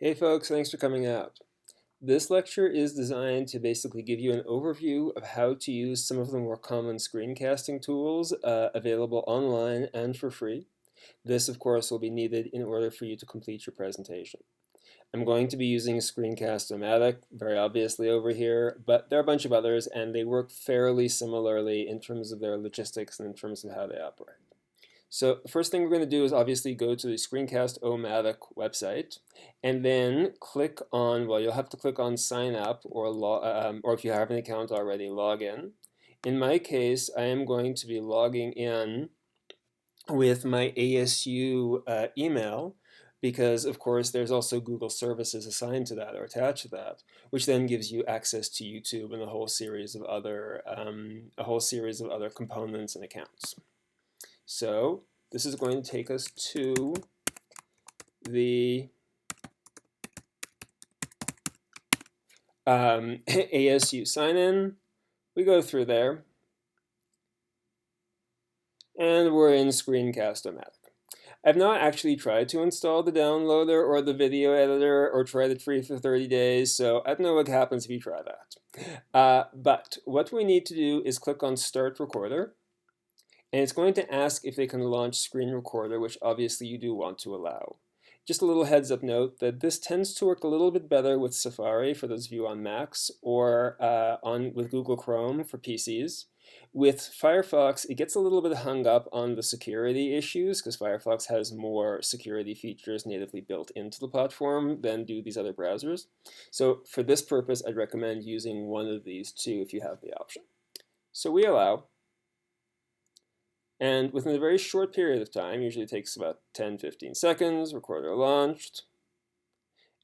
Hey folks, thanks for coming out. This lecture is designed to basically give you an overview of how to use some of the more common screencasting tools available online and for free. This, of course, will be needed in order for you to complete your presentation. I'm going to be using Screencast-o-matic, very obviously over here, but there are a bunch of others, and they work fairly similarly in terms of their logistics and in terms of how they operate. So the first thing we're going to do is obviously go to the Screencast-o-matic website, and then click on, well, you'll have to click on sign up, or if you have an account already, log in. In my case, I am going to be logging in with my ASU email, because of course there's also Google services assigned to that or attached to that, which then gives you access to YouTube and a whole series of other components and accounts. So this is going to take us to the ASU sign-in. We go through there, and we're in Screencast-o-matic. I've not actually tried to install the downloader or the video editor or tried it free for 30 days, so I don't know what happens if you try that. But what we need to do is click on Start Recorder, and it's going to ask if they can launch Screen Recorder, which obviously you do want to allow. Just a little heads up note that this tends to work a little bit better with Safari for those of you on Macs, or with Google Chrome for PCs. With Firefox, it gets a little bit hung up on the security issues because Firefox has more security features natively built into the platform than do these other browsers. So for this purpose, I'd recommend using one of these two if you have the option. So we allow. And within a very short period of time, usually takes about 10-15 seconds, recorder launched.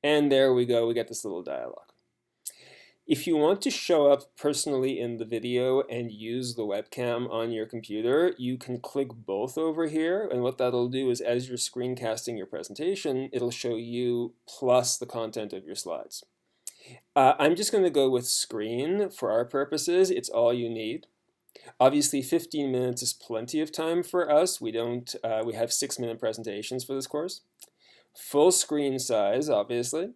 And there we go, we get this little dialog. If you want to show up personally in the video and use the webcam on your computer, you can click both over here. And what that'll do is as you're screencasting your presentation, it'll show you plus the content of your slides. I'm just going to go with screen for our purposes. It's all you need. Obviously, 15 minutes is plenty of time for us. We have 6-minute presentations for this course. Full screen size, obviously.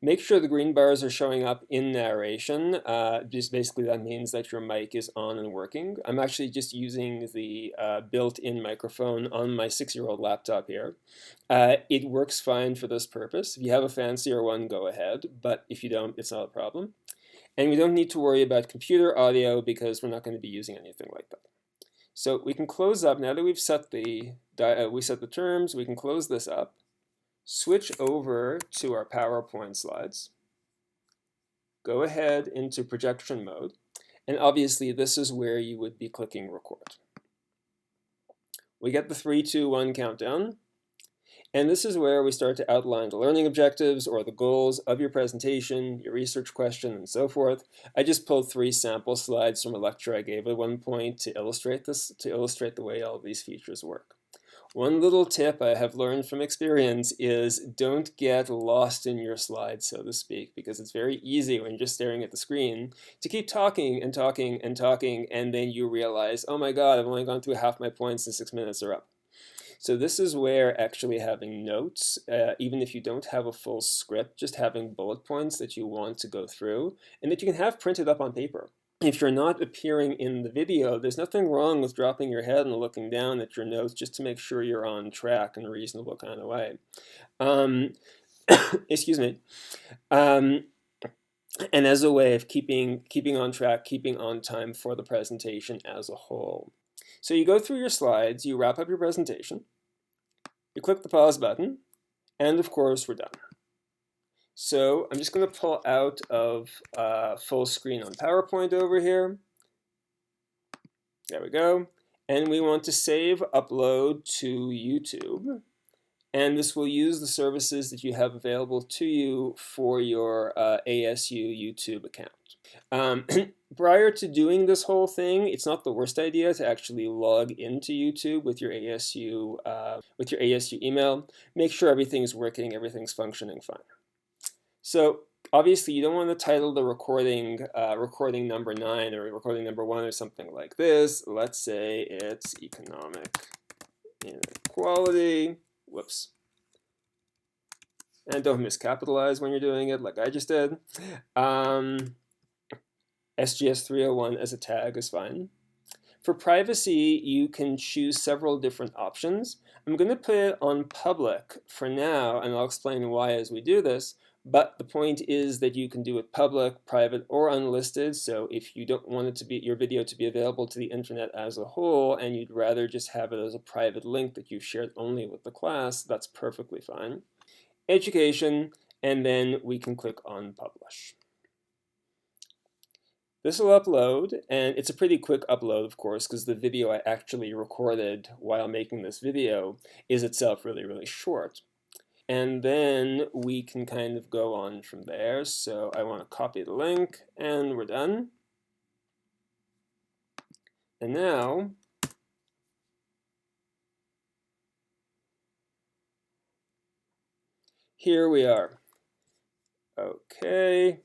Make sure the green bars are showing up in narration. Just basically that means that your mic is on and working. I'm actually just using the built-in microphone on my 6-year-old laptop here. It works fine for this purpose. If you have a fancier one, go ahead. But if you don't, it's not a problem. And we don't need to worry about computer audio because we're not going to be using anything like that. So we can close up, now that we've set the terms, we can close this up, switch over to our PowerPoint slides, go ahead into projection mode, and obviously this is where you would be clicking record. We get the 3, 2, 1 countdown. And this is where we start to outline the learning objectives or the goals of your presentation, your research question, and so forth. I just pulled 3 sample slides from a lecture I gave at one point to illustrate the way all of these features work. One little tip I have learned from experience is don't get lost in your slides, so to speak, because it's very easy when you're just staring at the screen to keep talking and talking and talking, and then you realize, oh my God, I've only gone through half my points and 6 minutes are up. So this is where actually having notes, even if you don't have a full script, just having bullet points that you want to go through and that you can have printed up on paper. If you're not appearing in the video, there's nothing wrong with dropping your head and looking down at your notes just to make sure you're on track in a reasonable kind of way. Excuse me. And as a way of keeping on track, keeping on time for the presentation as a whole. So you go through your slides, you wrap up your presentation, you click the pause button, and of course we're done. So I'm just going to pull out of full screen on PowerPoint over here. There we go. And we want to save upload to YouTube. And this will use the services that you have available to you for your ASU YouTube account. Prior to doing this whole thing, it's not the worst idea to actually log into YouTube with your ASU email. Make sure everything's working, everything's functioning fine. So obviously you don't want to title the recording recording number 9 or recording number 1 or something like this. Let's say it's economic inequality. Whoops. and don't miscapitalize when you're doing it like I just did. SGS 301 as a tag is fine. For privacy, you can choose several different options. I'm going to put it on public for now, and I'll explain why as we do this. But the point is that you can do it public, private, or unlisted. So if you don't want it to be your video to be available to the internet as a whole, and you'd rather just have it as a private link that you've shared only with the class, that's perfectly fine. Education, and then we can click on publish. This will upload, and it's a pretty quick upload, of course, because the video I actually recorded while making this video is itself really, really short. And then we can kind of go on from there. So I want to copy the link, and we're done. And now, here we are. Okay.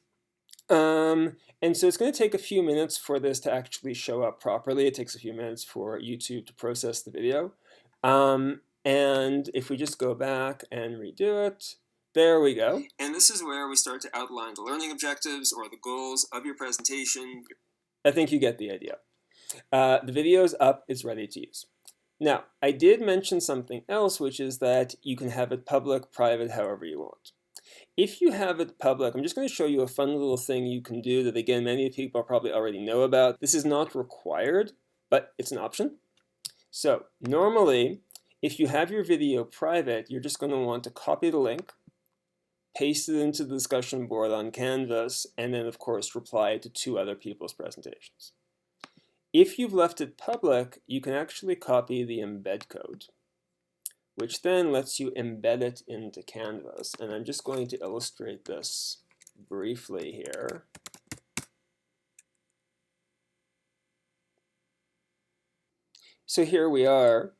And so it's going to take a few minutes for this to actually show up properly. It takes a few minutes for YouTube to process the video. And if we just go back and redo it, there we go. And this is where we start to outline the learning objectives or the goals of your presentation. I think you get the idea. The video is up, it's ready to use. Now, I did mention something else, which is that you can have it public, private, however you want. If you have it public, I'm just going to show you a fun little thing you can do that, again, many people probably already know about. This is not required, but it's an option. So normally, if you have your video private, you're just going to want to copy the link, paste it into the discussion board on Canvas, and then, of course, reply to 2 other people's presentations. If you've left it public, you can actually copy the embed code, which then lets you embed it into Canvas. And I'm just going to illustrate this briefly here. So here we are,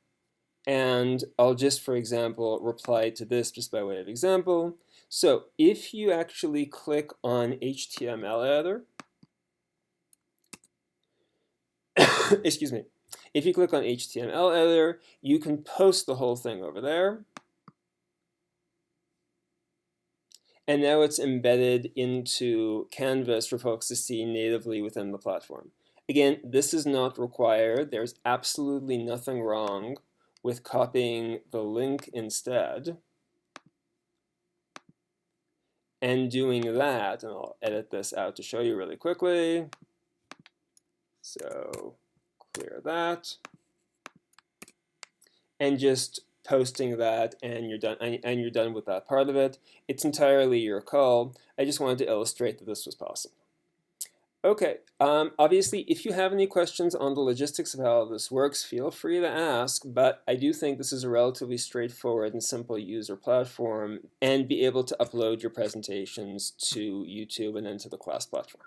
and I'll just, for example, reply to this just by way of example. So if you actually click on HTML editor, excuse me, if you click on HTML editor, you can post the whole thing over there. And now it's embedded into Canvas for folks to see natively within the platform. Again, this is not required. There's absolutely nothing wrong with copying the link instead and doing that. And I'll edit this out to show you really quickly. So clear that. And just posting that, and you're done. And you're done with that part of it. It's entirely your call. I just wanted to illustrate that this was possible. Okay. Obviously, if you have any questions on the logistics of how this works, feel free to ask. But I do think this is a relatively straightforward and simple user platform, and be able to upload your presentations to YouTube and then to the class platform.